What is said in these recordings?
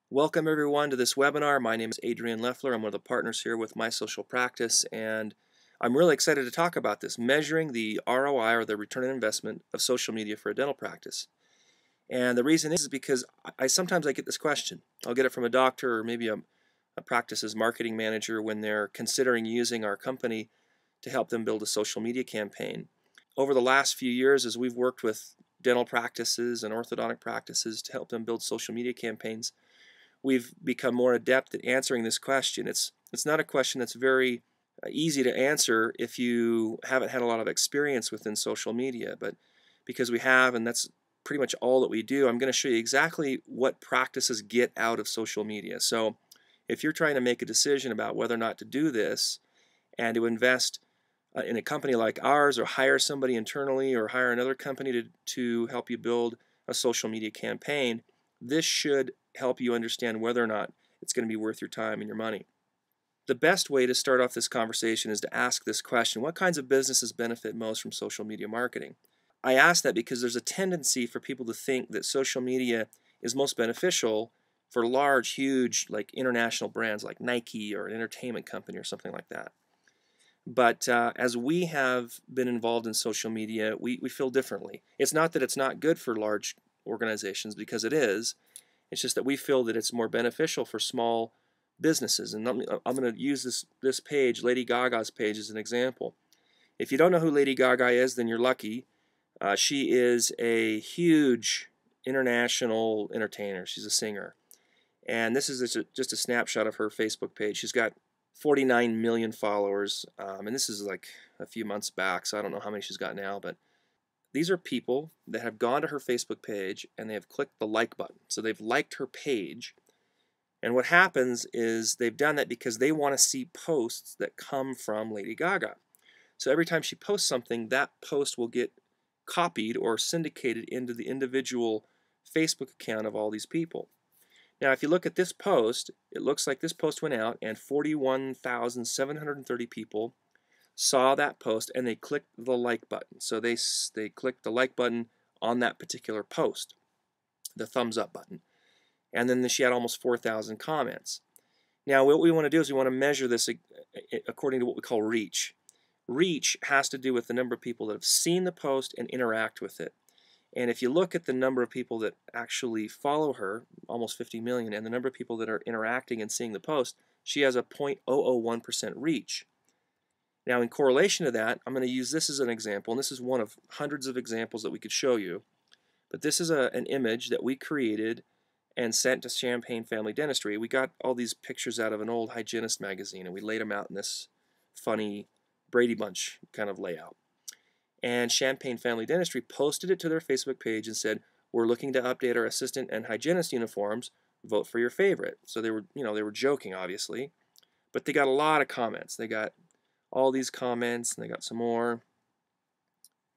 Welcome everyone to this webinar. My name is Adrian Leffler. I'm one of the partners here with My Social Practice, and I'm really excited to talk about this, measuring the ROI, or the return on investment, of social media for a dental practice. And the reason is because sometimes I get this question. I'll get it from a doctor or maybe a practice's marketing manager when they're considering using our company to help them build a social media campaign. Over the last few years, as we've worked with dental practices and orthodontic practices to help them build social media campaigns, we've become more adept at answering this question. It's not a question that's very easy to answer if you haven't had a lot of experience within social media, but because we have, and that's pretty much all that we do, I'm going to show you exactly what practices get out of social media. So if you're trying to make a decision about whether or not to do this and to invest in a company like ours, or hire somebody internally, or hire another company to help you build a social media campaign, this should help you understand whether or not it's going to be worth your time and your money. The best way to start off this conversation is to ask this question: what kinds of businesses benefit most from social media marketing? I ask that because there's a tendency for people to think that social media is most beneficial for large, huge, like international brands like Nike or an entertainment company or something like that. But as we have been involved in social media, we feel differently. It's not that it's not good for large organizations, because it is. It's just that we feel that it's more beneficial for small businesses. And I'm going to use this page, Lady Gaga's page, as an example. If you don't know who Lady Gaga is, then you're lucky. She is a huge international entertainer. She's a singer. And this is just a snapshot of her Facebook page. She's got 49 million followers, and this is like a few months back, so I don't know how many she's got now, but these are people that have gone to her Facebook page and they have clicked the like button. So they've liked her page, and what happens is they've done that because they want to see posts that come from Lady Gaga. So every time she posts something, that post will get copied or syndicated into the individual Facebook account of all these people. Now, if you look at this post, it looks like this post went out and 41,730 people saw that post and they clicked the like button. So they clicked the like button on that particular post, the thumbs up button. And then she had almost 4,000 comments. Now, what we want to do is we want to measure this according to what we call reach. Reach has to do with the number of people that have seen the post and interact with it. And if you look at the number of people that actually follow her, almost 50 million, and the number of people that are interacting and seeing the post, she has a 0.001% reach. Now, in correlation to that, I'm going to use this as an example, and this is one of hundreds of examples that we could show you. But this is an image that we created and sent to Champagne Family Dentistry. We got all these pictures out of an old hygienist magazine, and we laid them out in this funny Brady Bunch kind of layout. And Champagne Family Dentistry posted it to their Facebook page and said, "We're looking to update our assistant and hygienist uniforms. Vote for your favorite." So they were joking, obviously, but they got a lot of comments. They got all these comments, and they got some more,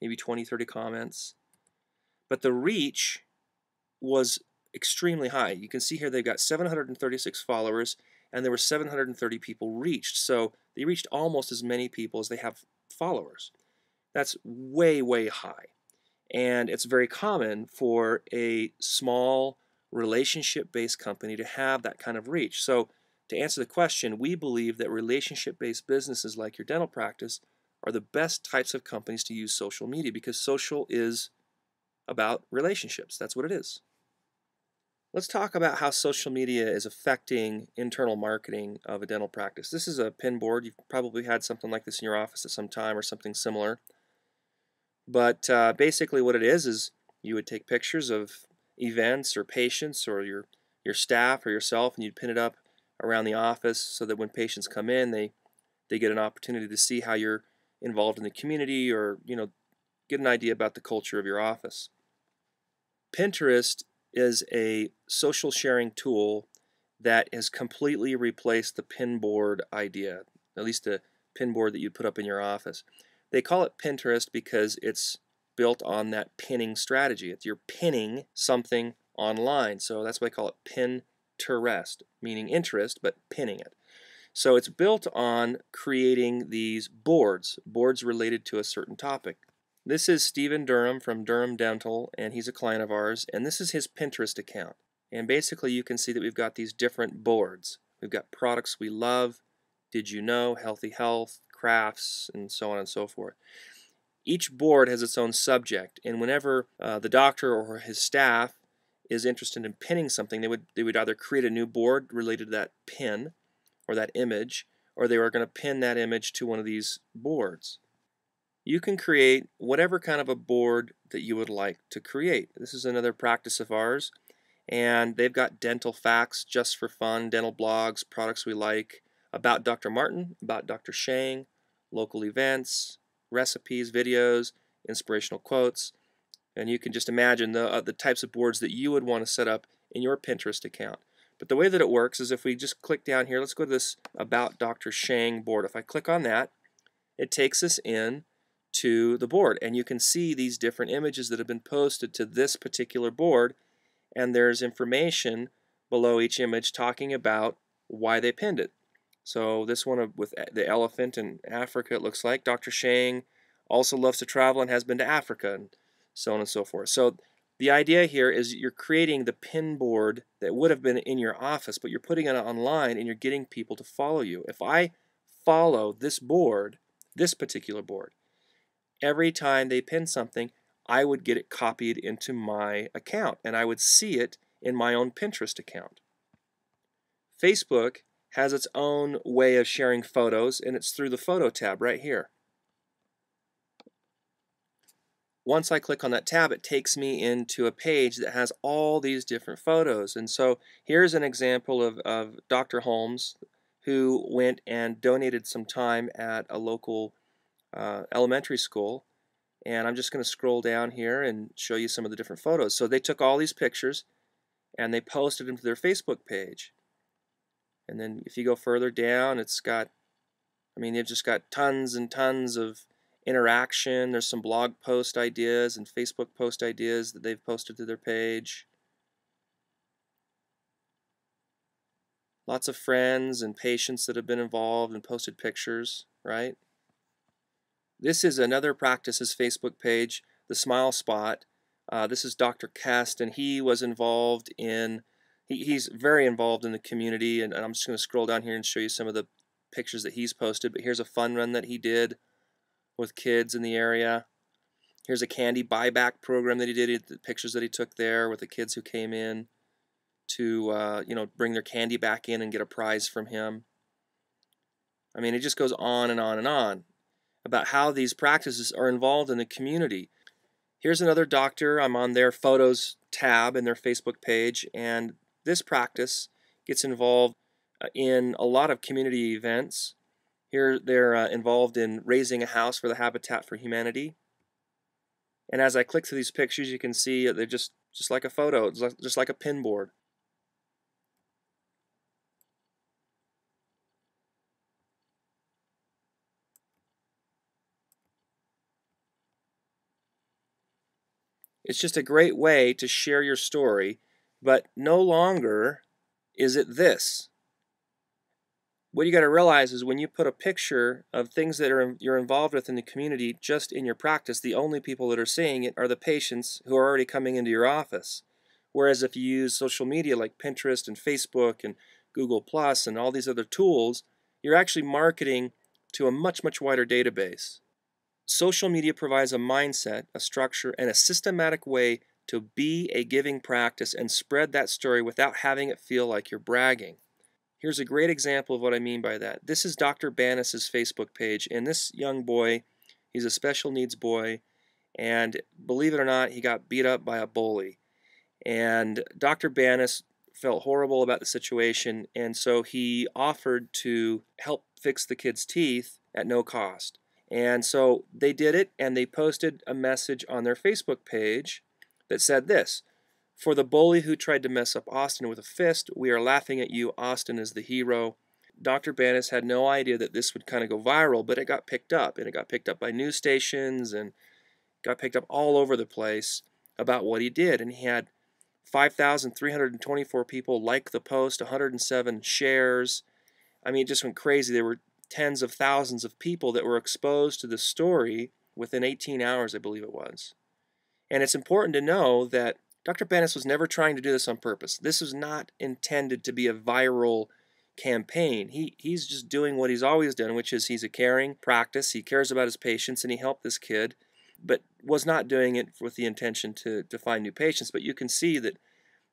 maybe 20, 30 comments. But the reach was extremely high. You can see here they've got 736 followers, and there were 730 people reached. So they reached almost as many people as they have followers. That's way, way high. And it's very common for a small relationship-based company to have that kind of reach. So to answer the question, we believe that relationship-based businesses like your dental practice are the best types of companies to use social media, because social is about relationships. That's what it is. Let's talk about how social media is affecting internal marketing of a dental practice. This is a pin board. You've probably had something like this in your office at some time, or something similar. But basically what it is you would take pictures of events or patients or your staff or yourself, and you'd pin it up around the office so that when patients come in, they get an opportunity to see how you're involved in the community, or get an idea about the culture of your office. Pinterest is a social sharing tool that has completely replaced the pin board idea, at least the pin board that you put up in your office. They call it Pinterest because it's built on that pinning strategy. You're pinning something online, so that's why I call it Pinterest, meaning interest, but pinning it. So it's built on creating these boards related to a certain topic. This is Stephen Durham from Durham Dental, and he's a client of ours, and this is his Pinterest account. And basically you can see that we've got these different boards. We've got products we love, did you know, healthy health, crafts, and so on and so forth. Each board has its own subject, and whenever the doctor or his staff is interested in pinning something, they would either create a new board related to that pin or that image, or they were going to pin that image to one of these boards. You can create whatever kind of a board that you would like to create. This is another practice of ours, and they've got dental facts just for fun, dental blogs, products we like, about Dr. Martin, about Dr. Shang, local events, recipes, videos, inspirational quotes, and you can just imagine the types of boards that you would want to set up in your Pinterest account. But the way that it works is if we just click down here, let's go to this About Dr. Shang board. If I click on that, it takes us in to the board, and you can see these different images that have been posted to this particular board, and there's information below each image talking about why they pinned it. So this one with the elephant in Africa, it looks like. Dr. Shang also loves to travel and has been to Africa, and so on and so forth. So the idea here is you're creating the pin board that would have been in your office, but you're putting it online and you're getting people to follow you. If I follow this board, this particular board, every time they pin something, I would get it copied into my account, and I would see it in my own Pinterest account. Facebook has its own way of sharing photos, and it's through the Photo tab right here. Once I click on that tab, it takes me into a page that has all these different photos. And so here's an example of Dr. Holmes, who went and donated some time at a local elementary school. And I'm just going to scroll down here and show you some of the different photos. So they took all these pictures and they posted them to their Facebook page. And then if you go further down, it's got, they've just got tons and tons of interaction. There's some blog post ideas and Facebook post ideas that they've posted to their page. Lots of friends and patients that have been involved and posted pictures, right? This is another practice's Facebook page, the Smile Spot. This is Dr. Kest, and he was involved in, he's very involved in the community, and I'm just going to scroll down here and show you some of the pictures that he's posted. But here's a fun run that he did with kids in the area. Here's a candy buyback program that he did, the pictures that he took there with the kids who came in to bring their candy back in and get a prize from him. It just goes on and on and on about how these practices are involved in the community. Here's another doctor. I'm on their photos tab in their Facebook page, and this practice gets involved in a lot of community events. Here they're involved in raising a house for the Habitat for Humanity. And as I click through these pictures, you can see they're just like a photo, just like a pin board. It's just a great way to share your story, but no longer is it this. What you got to realize is when you put a picture of things that you're involved with in the community just in your practice, the only people that are seeing it are the patients who are already coming into your office. Whereas if you use social media like Pinterest and Facebook and Google Plus and all these other tools, you're actually marketing to a much, much wider database. Social media provides a mindset, a structure, and a systematic way to be a giving practice and spread that story without having it feel like you're bragging. Here's a great example of what I mean by that. This is Dr. Banis's Facebook page, and this young boy, he's a special needs boy, and believe it or not, he got beat up by a bully. And Dr. Banis felt horrible about the situation, and so he offered to help fix the kid's teeth at no cost. And so they did it, and they posted a message on their Facebook page that said this: "For the bully who tried to mess up Austin with a fist, we are laughing at you. Austin is the hero." Dr. Banis had no idea that this would kind of go viral, but it got picked up, and it got picked up by news stations and got picked up all over the place about what he did. And he had 5,324 people like the post, 107 shares. It just went crazy. There were tens of thousands of people that were exposed to the story within 18 hours, I believe it was. And it's important to know that Dr. Bennis was never trying to do this on purpose. This was not intended to be a viral campaign. He's just doing what he's always done, which is he's a caring practice. He cares about his patients, and he helped this kid, but was not doing it with the intention to find new patients. But you can see that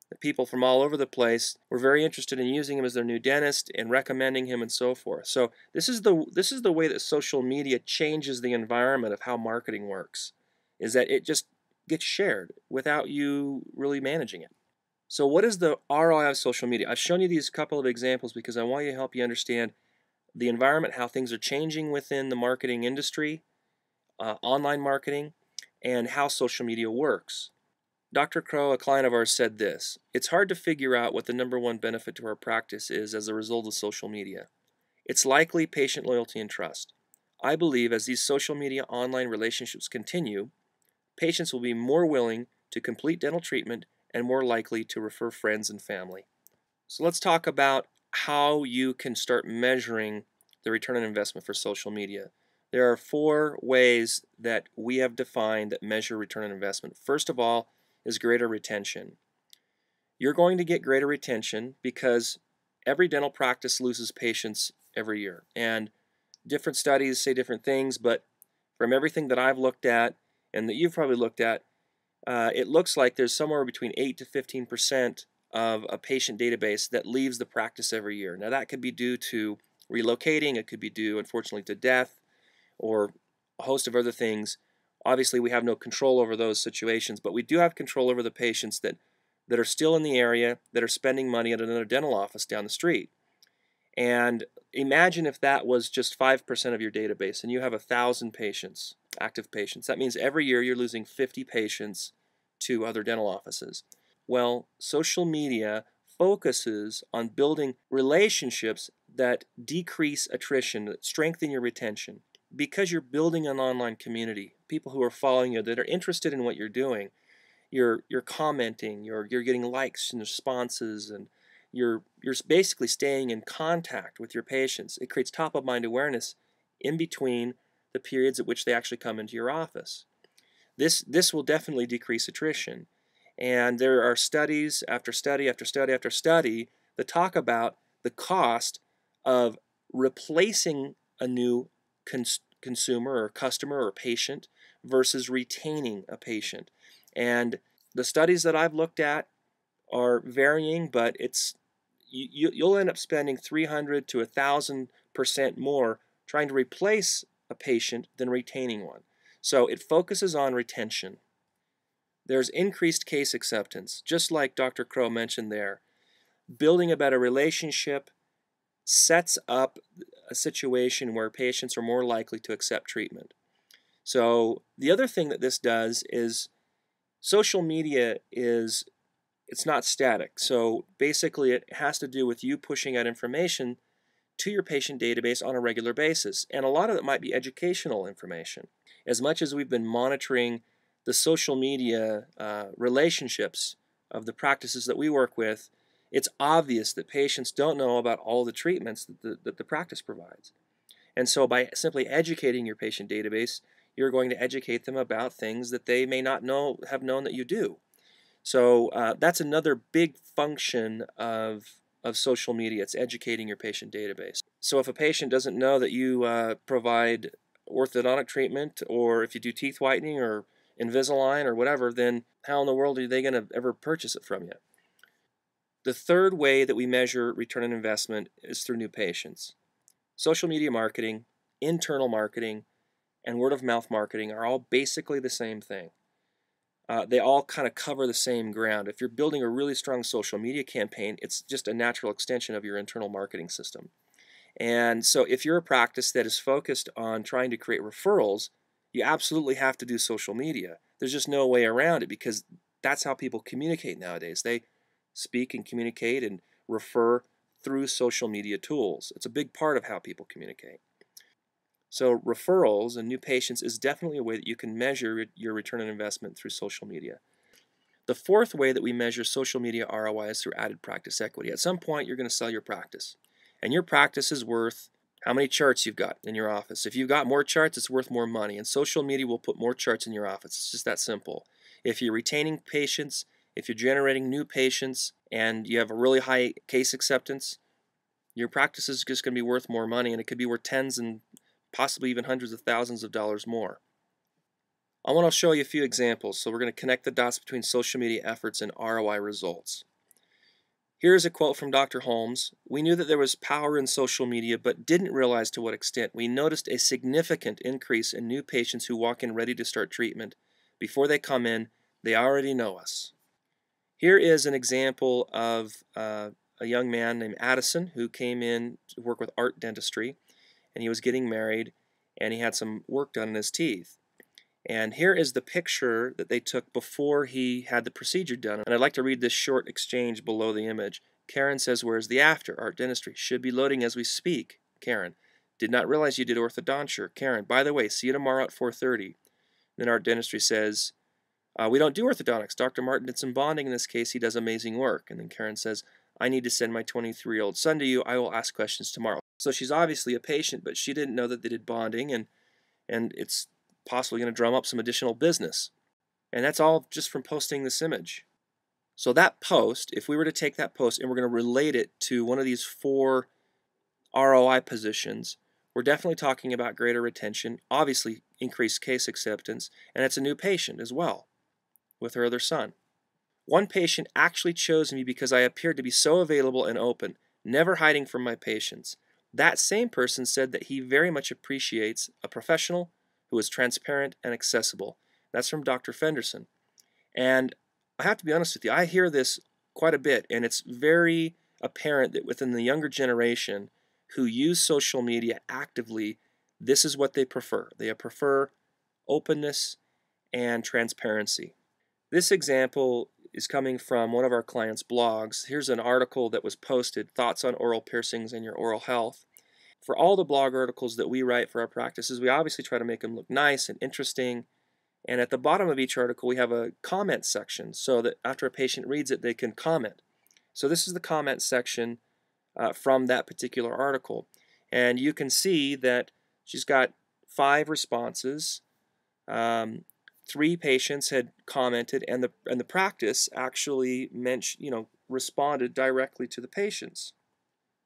the people from all over the place were very interested in using him as their new dentist and recommending him and so forth. So this is the way that social media changes the environment of how marketing works, is that it just gets shared without you really managing it. So what is the ROI of social media? I've shown you these couple of examples because I want to help you understand the environment, how things are changing within the marketing industry, online marketing, and how social media works. Dr. Crow, a client of ours, said this: "It's hard to figure out what the number one benefit to our practice is as a result of social media. It's likely patient loyalty and trust. I believe as these social media online relationships continue, patients will be more willing to complete dental treatment and more likely to refer friends and family." So let's talk about how you can start measuring the return on investment for social media. There are 4 ways that we have defined that measure return on investment. First of all is greater retention. You're going to get greater retention because every dental practice loses patients every year. And different studies say different things, but from everything that I've looked at and that you've probably looked at, it looks like there's somewhere between 8 to 15% of a patient database that leaves the practice every year. Now that could be due to relocating, it could be due, unfortunately, to death, or a host of other things. Obviously, we have no control over those situations, but we do have control over the patients that are still in the area, that are spending money at another dental office down the street. And imagine if that was just 5% of your database and you have 1,000 patients, active patients. That means every year you're losing 50 patients to other dental offices. Well, social media focuses on building relationships that decrease attrition, that strengthen your retention, because you're building an online community, people who are following you that are interested in what you're doing. You're commenting, you're getting likes and responses, and you're basically staying in contact with your patients. It creates top of mind awareness in between the periods at which they actually come into your office. This will definitely decrease attrition. And there are studies after study after study after study that talk about the cost of replacing a new consumer or customer or patient versus retaining a patient. And the studies that I've looked at are varying, but you'll end up spending 300 to 1,000% more trying to replace a patient than retaining one. So it focuses on retention. There's increased case acceptance, just like Dr. Crow mentioned there. Building a better relationship sets up a situation where patients are more likely to accept treatment. So the other thing that this does is social media it's not static. So basically it has to do with you pushing out information to your patient database on a regular basis. And a lot of it might be educational information. As much as we've been monitoring the social media relationships of the practices that we work with, it's obvious that patients don't know about all the treatments that the practice provides. And so by simply educating your patient database, you're going to educate them about things that they may not have known that you do. So that's another big function of social media. It's educating your patient database. So if a patient doesn't know that you provide orthodontic treatment, or if you do teeth whitening or Invisalign or whatever, then how in the world are they going to ever purchase it from you? The third way that we measure return on investment is through new patients. Social media marketing, internal marketing, and word-of-mouth marketing are all basically the same thing. They all kind of cover the same ground. If you're building a really strong social media campaign, it's just a natural extension of your internal marketing system. And so if you're a practice that is focused on trying to create referrals, you absolutely have to do social media. There's just no way around it, because that's how people communicate nowadays. They speak and communicate and refer through social media tools. It's a big part of how people communicate. So referrals and new patients is definitely a way that you can measure your return on investment through social media. The fourth way that we measure social media ROI is through added practice equity. At some point, you're going to sell your practice, and your practice is worth how many charts you've got in your office. If you've got more charts, it's worth more money, and social media will put more charts in your office. It's just that simple. If you're retaining patients if you're generating new patients and you have a really high case acceptance, your practice is just going to be worth more money, and it could be worth tens and possibly even hundreds of thousands of dollars more. I want to show you a few examples, so we're going to connect the dots between social media efforts and ROI results. Here's a quote from Dr. Holmes. "We knew that there was power in social media, but didn't realize to what extent. We noticed a significant increase in new patients who walk in ready to start treatment. Before they come in, they already know us." Here is an example of a young man named Addison who came in to work with art dentistry, and he was getting married, and he had some work done in his teeth. And here is the picture that they took before he had the procedure done. And I'd like to read this short exchange below the image. Karen says, "Where's the after? Art dentistry. Should be loading as we speak." Karen, "Did not realize you did orthodonture." Karen, "By the way, see you tomorrow at 4:30. Then art dentistry says, "We don't do orthodontics. Dr. Martin did some bonding in this case. He does amazing work." And then Karen says, "I need to send my 23-year-old son to you. I will ask questions tomorrow." So she's obviously a patient, but she didn't know that they did bonding, and it's possibly going to drum up some additional business. And that's all just from posting this image. So that post, if we were to take that post and we're going to relate it to one of these 4 ROI positions, we're definitely talking about greater retention, obviously increased case acceptance, and it's a new patient as well with her other son. "One patient actually chose me because I appeared to be so available and open, never hiding from my patients. That same person said that he very much appreciates a professional who is transparent and accessible." That's from Dr. Fenderson. And I have to be honest with you, I hear this quite a bit, and it's very apparent that within the younger generation who use social media actively, this is what they prefer. They prefer openness and transparency. This example is coming from one of our clients' blogs. Here's an article that was posted, "Thoughts on Oral Piercings and Your Oral Health." For all the blog articles that we write for our practices, we obviously try to make them look nice and interesting. And at the bottom of each article, we have a comment section so that after a patient reads it, they can comment. So this is the comment section from that particular article. And you can see that she's got 5 responses. 3 patients had commented, and the practice actually responded directly to the patients.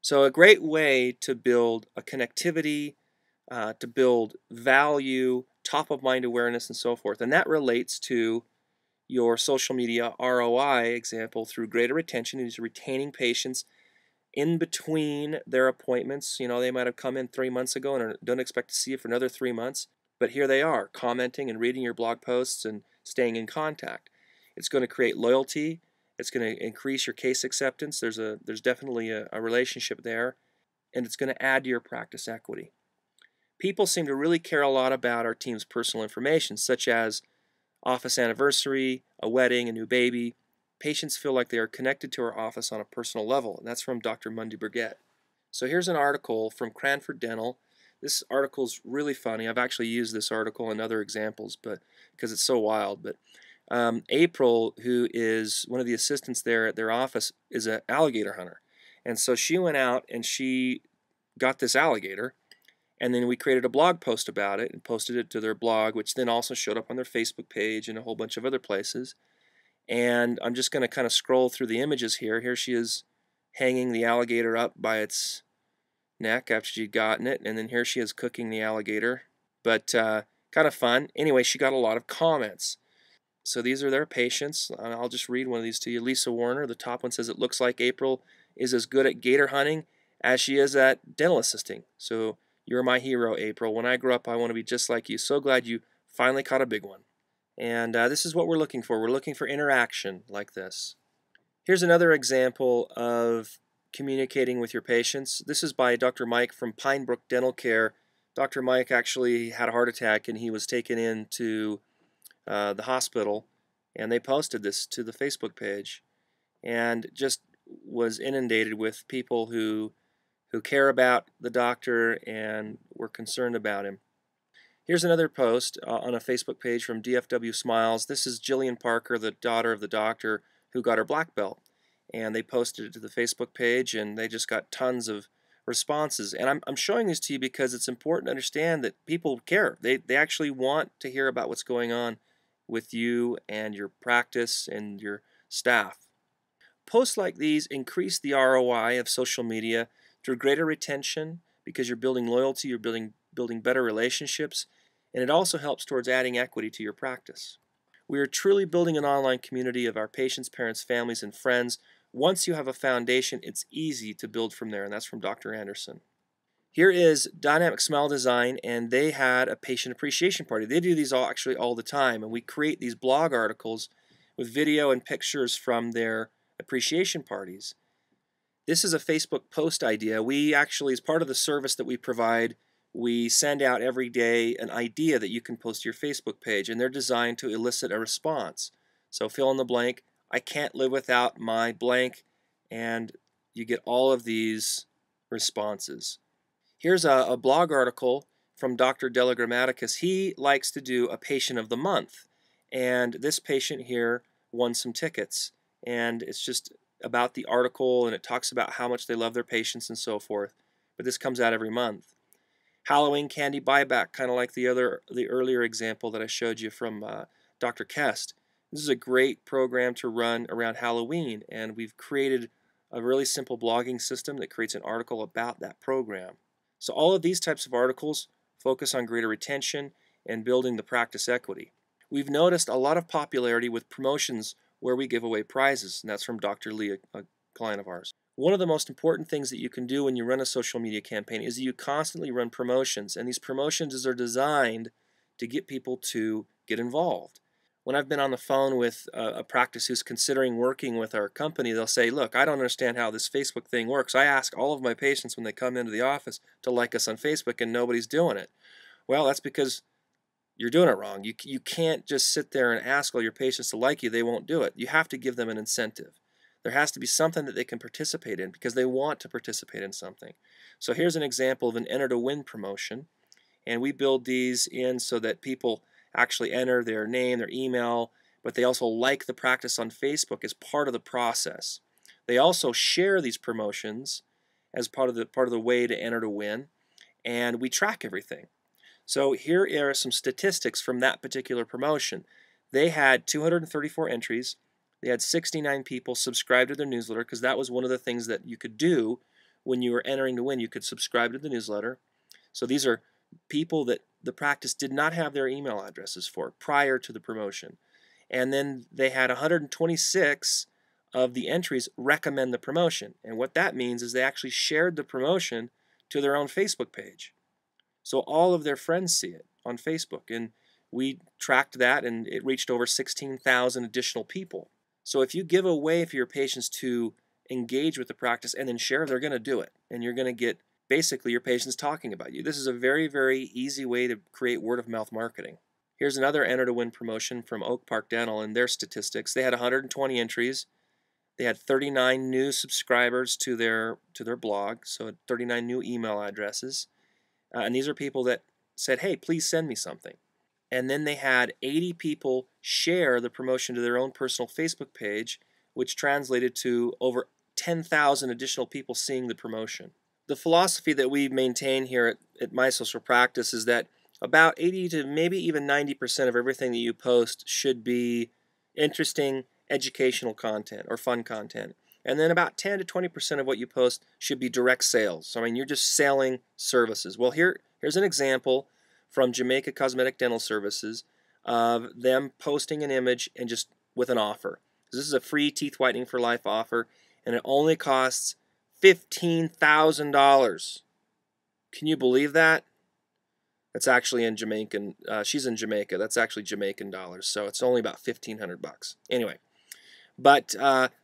So a great way to build a connectivity, to build value, top-of-mind awareness, and so forth. And that relates to your social media ROI example through greater retention. Is retaining patients in between their appointments. They might have come in 3 months ago and don't expect to see you for another 3 months. But here they are, commenting and reading your blog posts and staying in contact. It's going to create loyalty. It's going to increase your case acceptance. There's definitely a relationship there, and it's going to add to your practice equity. People seem to really care a lot about our team's personal information, such as office anniversary, a wedding, a new baby. Patients feel like they are connected to our office on a personal level, and that's from Dr. Mundy Burgett. So here's an article from Cranford Dental. This article's really funny. I've actually used this article in other examples, but because it's so wild. But April, who is one of the assistants there at their office, is an alligator hunter. And so she went out and she got this alligator, and then we created a blog post about it and posted it to their blog, which then also showed up on their Facebook page and a whole bunch of other places. And I'm just going to kind of scroll through the images here. Here she is hanging the alligator up by its neck after she'd gotten it, and then here she is cooking the alligator. But kind of fun. Anyway, she got a lot of comments. So these are their patients. I'll just read one of these to you. Lisa Warner, the top one says, "It looks like April is as good at gator hunting as she is at dental assisting. So you're my hero, April. When I grow up, I want to be just like you. So glad you finally caught a big one." And this is what we're looking for. We're looking for interaction like this. Here's another example of communicating with your patients. This is by Dr. Mike from Pinebrook Dental Care. Dr. Mike actually had a heart attack, and he was taken into the hospital, and they posted this to the Facebook page, and just was inundated with people who care about the doctor and were concerned about him. Here's another post on a Facebook page from DFW Smiles. This is Jillian Parker, the daughter of the doctor who got her black belt, and they posted it to the Facebook page, and they just got tons of responses. And I'm showing this to you because it's important to understand that people care. They actually want to hear about what's going on with you and your practice and staff. Posts like these increase the ROI of social media through greater retention because you're building loyalty, you're building better relationships, and it also helps towards adding equity to your practice. We are truly building an online community of our patients, parents, families, and friends. Once you have a foundation, it's easy to build from there, and that's from Dr. Anderson. Here is Dynamic Smile Design, and they had a patient appreciation party. They do these all the time, and we create these blog articles with video and pictures from their appreciation parties. This is a Facebook post idea. We actually, as part of the service that we provide, we send out every day an idea that you can post to your Facebook page, and they're designed to elicit a response. So fill in the blank, I can't live without my blank, and you get all of these responses. Here's a blog article from Dr. Della Grammaticus. He likes to do a patient of the month, and this patient here won some tickets, and it's just about the article, and it talks about how much they love their patients and so forth, but this comes out every month. Halloween candy buyback, kind of like the earlier example that I showed you from Dr. Kest. This is a great program to run around Halloween, and we've created a really simple blogging system that creates an article about that program. So all of these types of articles focus on greater retention and building the practice equity. We've noticed a lot of popularity with promotions where we give away prizes, and that's from Dr. Lee, a client of ours. One of the most important things that you can do when you run a social media campaign is that you constantly run promotions, and these promotions are designed to get people to get involved. When I've been on the phone with a practice who's considering working with our company, they'll say, look, I don't understand how this Facebook thing works. I ask all of my patients when they come into the office to like us on Facebook, and nobody's doing it. Well, that's because you're doing it wrong. You can't just sit there and ask all your patients to like you. They won't do it. You have to give them an incentive. There has to be something that they can participate in because they want to participate in something. So here's an example of an enter to win promotion, and we build these in so that people actually enter their name, their email, but they also like the practice on Facebook as part of the process. They also share these promotions as part of the way to enter to win, and we track everything. So here are some statistics from that particular promotion. They had 234 entries. They had 69 people subscribe to their newsletter, because that was one of the things that you could do when you were entering to win. You could subscribe to the newsletter. So these are people that the practice did not have their email addresses for prior to the promotion. And then they had 126 of the entries recommend the promotion. And what that means is they actually shared the promotion to their own Facebook page. So all of their friends see it on Facebook. And we tracked that, and it reached over 16,000 additional people. So if you give a way for your patients to engage with the practice and then share, they're going to do it. And you're going to get basically your patients talking about you. This is a very, very easy way to create word-of-mouth marketing. Here's another enter to win promotion from Oak Park Dental and their statistics. They had 120 entries. They had 39 new subscribers to their blog, so 39 new email addresses. And these are people that said, hey, please send me something. And then they had 80 people share the promotion to their own personal Facebook page, which translated to over 10,000 additional people seeing the promotion. The philosophy that we maintain here at My Social Practice is that about 80 to maybe even 90% of everything that you post should be interesting, educational content or fun content. And then about 10 to 20% of what you post should be direct sales. So, I mean, you're just selling services. Well, here's an example from Jamaica Cosmetic Dental Services of them posting an image and just with an offer. This is a free teeth whitening for life offer, and it only costs $15,000. Can you believe that? That's actually in Jamaican. She's in Jamaica. That's actually Jamaican dollars, so it's only about $1,500. Anyway, but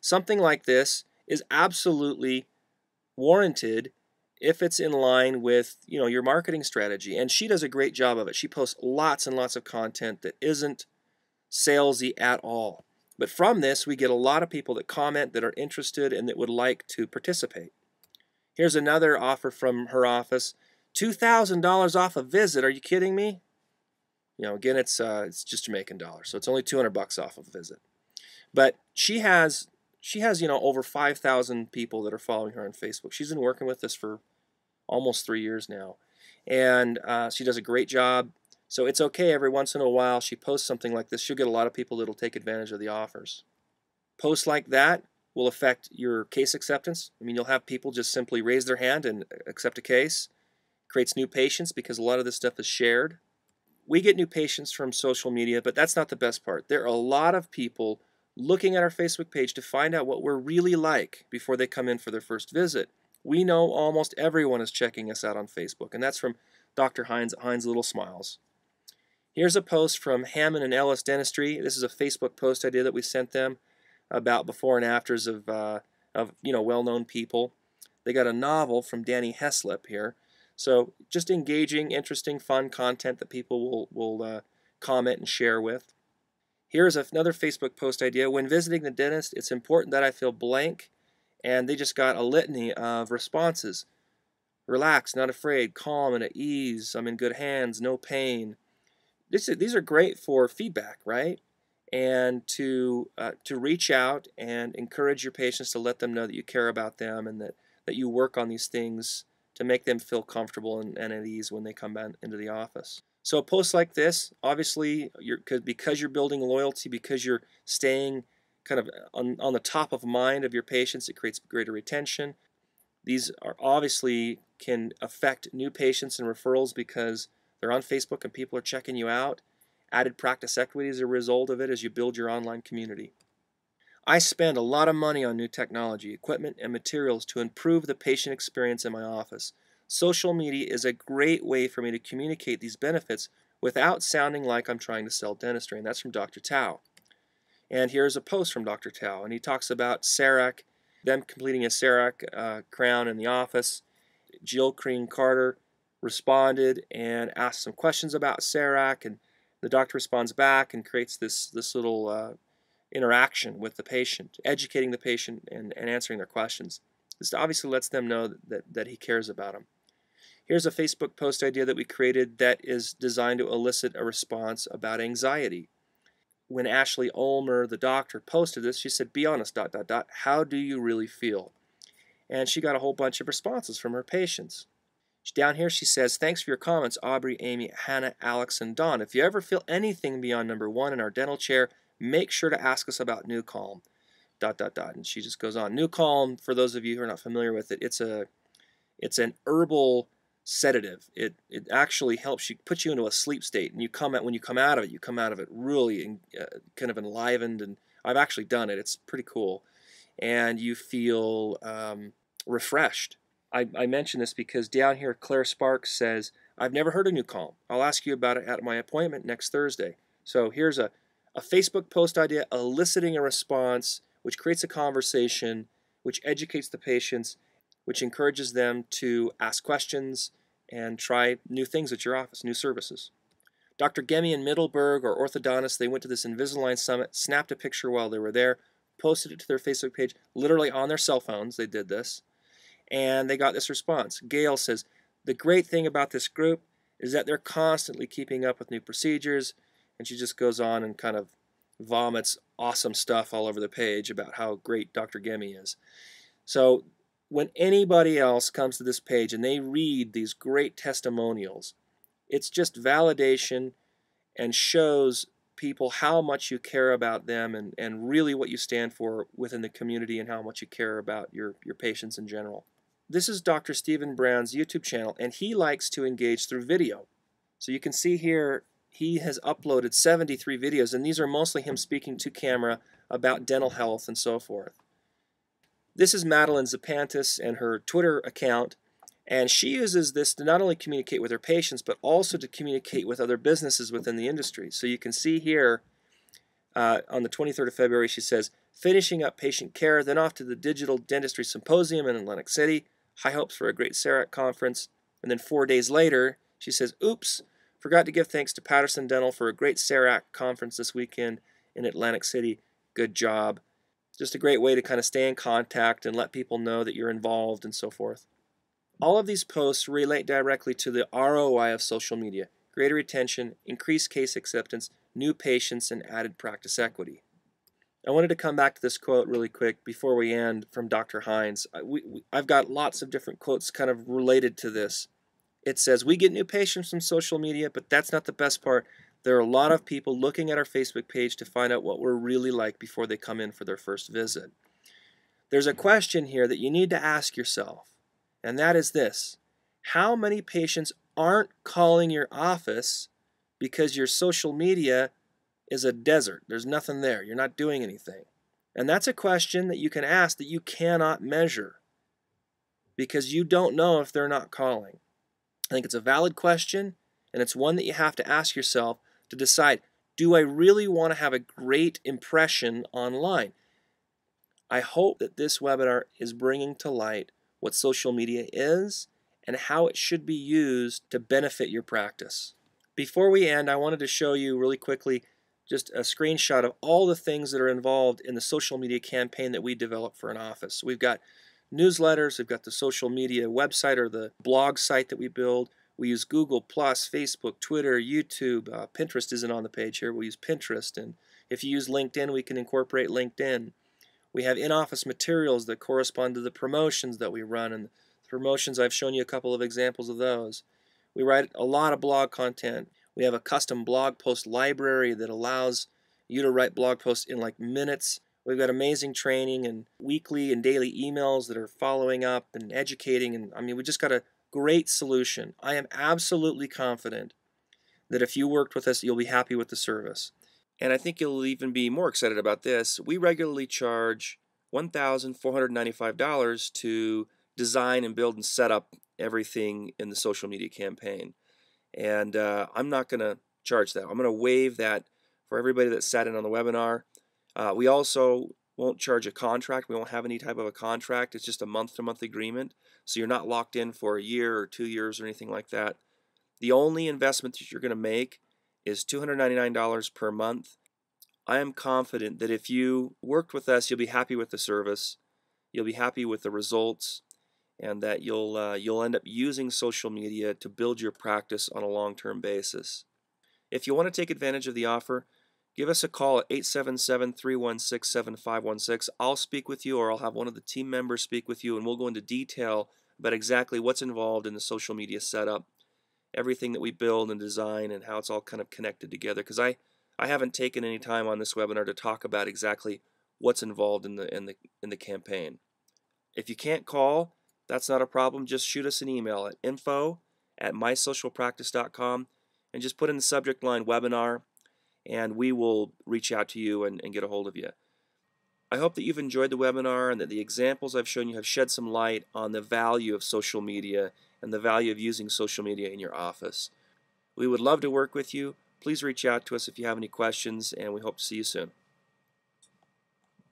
something like this is absolutely warranted if it's in line with your marketing strategy. And she does a great job of it. She posts lots and lots of content that isn't salesy at all. But from this, we get a lot of people that comment, that are interested, and that would like to participate. Here's another offer from her office. $2,000 off a visit. Are you kidding me? Again, it's just Jamaican dollars, so it's only $200 off a visit. But she has over 5,000 people that are following her on Facebook. She's been working with us for almost 3 years now, and she does a great job. So it's okay every once in a while she posts something like this. She'll get a lot of people that'll take advantage of the offers. Posts like that will affect your case acceptance. I mean, you'll have people just simply raise their hand and accept a case. Creates new patients because a lot of this stuff is shared. We get new patients from social media, but that's not the best part. There are a lot of people looking at our Facebook page to find out what we're really like before they come in for their first visit. We know almost everyone is checking us out on Facebook, and that's from Dr. Hines Little Smiles. Here's a post from Hammond and Ellis Dentistry. This is a Facebook post idea that we sent them about before and afters of well-known people. They got a novel from Danny Heslip here. So just engaging, interesting, fun content that people will comment and share with. Here's another Facebook post idea. When visiting the dentist, it's important that I feel blank, and they just got a litany of responses. Relaxed, not afraid, calm and at ease, I'm in good hands, no pain. These are great for feedback, right? And to reach out and encourage your patients, to let them know that you care about them and that you work on these things to make them feel comfortable and at ease when they come into the office. So a post like this, obviously, because you're building loyalty, because you're staying kind of on the top of mind of your patients, it creates greater retention. These are obviously can affect new patients and referrals because they're on Facebook and people are checking you out. Added practice equity as a result of it as you build your online community. I spend a lot of money on new technology, equipment, and materials to improve the patient experience in my office. Social media is a great way for me to communicate these benefits without sounding like I'm trying to sell dentistry, and that's from Dr. Tao. And here's a post from Dr. Tao, and he talks about CEREC, them completing a CEREC crown in the office. Jill Crean Carter responded and asked some questions about CEREC, and the doctor responds back and creates this little interaction with the patient, educating the patient and answering their questions. This obviously lets them know that he cares about them. Here's a Facebook post idea that we created that is designed to elicit a response about anxiety. When Ashley Ulmer, the doctor, posted this, she said, "Be honest, ... how do you really feel?" And she got a whole bunch of responses from her patients. Down here she says, "Thanks for your comments, Aubrey, Amy, Hannah, Alex, and Dawn. If you ever feel anything beyond number 1 in our dental chair, make sure to ask us about New Calm, ... And she just goes on. New Calm, for those of you who are not familiar with it, it's an herbal sedative. It actually helps you, put you into a sleep state, and when you come out of it really kind of enlivened, and I've actually done it. It's pretty cool, and you feel refreshed. I mention this because down here Claire Sparks says, "I've never heard of New Calm. I'll ask you about it at my appointment next Thursday." So here's a Facebook post idea eliciting a response, which creates a conversation, which educates the patients, which encourages them to ask questions and try new things at your office, new services. Dr. Gemi and Middleburg, or orthodontists, they went to this Invisalign Summit, snapped a picture while they were there, posted it to their Facebook page, literally on their cell phones. They did this, and they got this response. Gail says, "The great thing about this group is that they're constantly keeping up with new procedures," and she just goes on and kind of vomits awesome stuff all over the page about how great Dr. Gemi is. So when anybody else comes to this page and they read these great testimonials, it's just validation and shows people how much you care about them and really what you stand for within the community and how much you care about your patients in general. This is Dr. Stephen Brown's YouTube channel, and he likes to engage through video. So you can see here he has uploaded 73 videos, and these are mostly him speaking to camera about dental health and so forth. This is Madeline Zapantis and her Twitter account, and she uses this to not only communicate with her patients, but also to communicate with other businesses within the industry. So you can see here on the 23rd of February, she says, "Finishing up patient care, then off to the Digital Dentistry Symposium in Atlantic City. High hopes for a great CEREC conference." And then 4 days later, she says, "Oops, forgot to give thanks to Patterson Dental for a great CEREC conference this weekend in Atlantic City. Good job." Just a great way to kind of stay in contact and let people know that you're involved and so forth. All of these posts relate directly to the ROI of social media: greater retention, increased case acceptance, new patients, and added practice equity. I wanted to come back to this quote really quick before we end from Dr. Hines. I've got lots of different quotes kind of related to this. It says, "We get new patients from social media, but that's not the best part. There are a lot of people looking at our Facebook page to find out what we're really like before they come in for their first visit. There's a question here that you need to ask yourself, and that is this: how many patients aren't calling your office because your social media is a desert? There's nothing there. You're not doing anything. And that's a question that you can ask that you cannot measure because you don't know if they're not calling. I think it's a valid question, and it's one that you have to ask yourself to decide, do I really want to have a great impression online? I hope that this webinar is bringing to light what social media is and how it should be used to benefit your practice. Before we end, I wanted to show you really quickly just a screenshot of all the things that are involved in the social media campaign that we developed for an office. We've got newsletters, we've got the social media website or the blog site that we build. We use Google+, Facebook, Twitter, YouTube. Pinterest isn't on the page here. We use Pinterest. And if you use LinkedIn, we can incorporate LinkedIn. We have in-office materials that correspond to the promotions that we run, and the promotions, I've shown you a couple of examples of those. We write a lot of blog content. We have a custom blog post library that allows you to write blog posts in like minutes. We've got amazing training and weekly and daily emails that are following up and educating, and I mean, we just got a great solution. I am absolutely confident that if you worked with us, you'll be happy with the service. And I think you'll even be more excited about this. We regularly charge $1,495 to design and build and set up everything in the social media campaign. And I'm not going to charge that. I'm going to waive that for everybody that sat in on the webinar. We also won't charge a contract. We won't have any type of a contract. It's just a month-to-month agreement. So you're not locked in for a year or 2 years or anything like that. The only investment that you're going to make is $299 per month. I am confident that if you worked with us, you'll be happy with the service, you'll be happy with the results, and that you'll end up using social media to build your practice on a long-term basis. If you want to take advantage of the offer, give us a call at 877-316-7516. I'll speak with you, or I'll have one of the team members speak with you, and we'll go into detail about exactly what's involved in the social media setup, everything that we build and design, and how it's all kind of connected together. Because I haven't taken any time on this webinar to talk about exactly what's involved in the campaign. If you can't call, that's not a problem. Just shoot us an email at info@mysocialpractice.com and just put in the subject line webinar, and we will reach out to you and get a hold of you. I hope that you've enjoyed the webinar and that the examples I've shown you have shed some light on the value of social media and the value of using social media in your office. We would love to work with you. Please reach out to us if you have any questions, and we hope to see you soon.